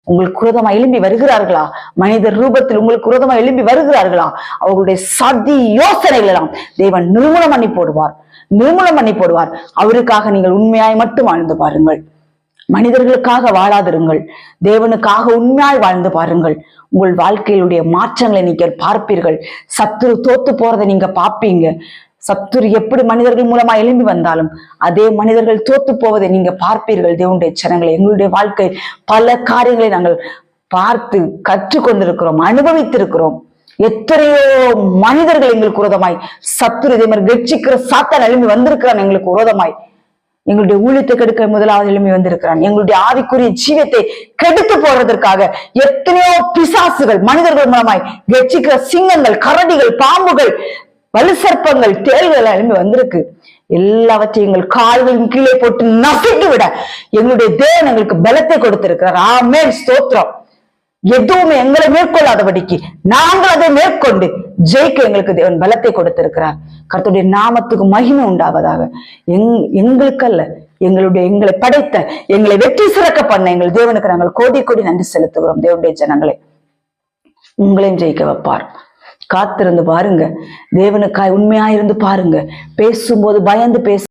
உங்களுக்கு விரோதமா எழும்பி வருகிறார்களா? மனிதர் ரூபத்தில் உங்களுக்கு விரோதமா எழும்பி வருகிறார்களா? அவர்களுடைய சதி யோசனைகள் எல்லாம் தேவன் நிர்மூலம் பண்ணி போடுவார், நிர்மூலம் பண்ணி போடுவார். அவருக்காக நீங்கள் உண்மையாய் மட்டும் வாழ்ந்து பாருங்கள். மனிதர்களுக்காக வாழாதிருங்கள், தேவனுக்காக உண்மையாய் வாழ்ந்து பாருங்கள். உங்கள் வாழ்க்கையிலுடைய மாற்றங்களை நீங்கள் பார்ப்பீர்கள். சத்துரு தோத்து போறதை நீங்க பார்ப்பீங்க. சத்துரு எப்படி மனிதர்கள் மூலமா எழும்பி வந்தாலும் அதே மனிதர்கள் தோத்து போவதை நீங்க பார்ப்பீர்கள். தேவனுடைய ஜனங்களை, எங்களுடைய வாழ்க்கை பல காரியங்களை நாங்கள் பார்த்து கற்றுக்கொண்டிருக்கிறோம், அனுபவித்திருக்கிறோம். எத்தனையோ மனிதர்கள் எங்களுக்கு விரோதமாய், சத்துரு இதே மாதிரி கட்சிக்கிற சாத்தான் எழும்பி வந்திருக்கிறான் எங்களுக்கு விரோதமாய். எங்களுடைய ஊழியத்தை கெடுக்க முதலாவது எழும்பி வந்திருக்கிறான். எங்களுடைய ஆவிக்குரிய ஜீவத்தை கெடுத்து போடுறதற்காக எத்தனையோ பிசாசுகள் மனிதர்கள் மூலமாய் கட்சிக்கிற சிங்கங்கள், கரடிகள், பாம்புகள், வலுசற்பங்கள், தேள்கள் எழும்பி வந்திருக்கு. எல்லாவற்றையும் எங்கள் கால்களின் கீழே போட்டு நசுக்கி விட எங்களுடைய தேவன் எங்களுக்கு பலத்தை கொடுத்திருக்கிறார். ஆமென், ஸ்தோத்திரம். எதுவுமே எங்களை மேற்கொள்ளாதபடிக்கு நாங்கள் அதை மேற்கொண்டு ஜெயிக்க எங்களுக்கு தேவன் பலத்தை கொடுத்திருக்கிறார். கர்த்தருடைய நாமத்துக்கு மகிமை உண்டாவதாக. எங்களுக்கு அல்ல, எங்களை படைத்த, எங்களை வெற்றி சிறக்க பண்ண எங்கள் தேவனுக்கு நாங்கள் கோடி கோடி நன்றி செலுத்துகிறோம். தேவனுடைய ஜனங்களை, உங்களையும் ஜெயிக்க வைப்பார். காத்திருந்து பாருங்க, தேவனுக்காய் உண்மையாயிருந்து பாருங்க. பேசும்போது பயந்து பேச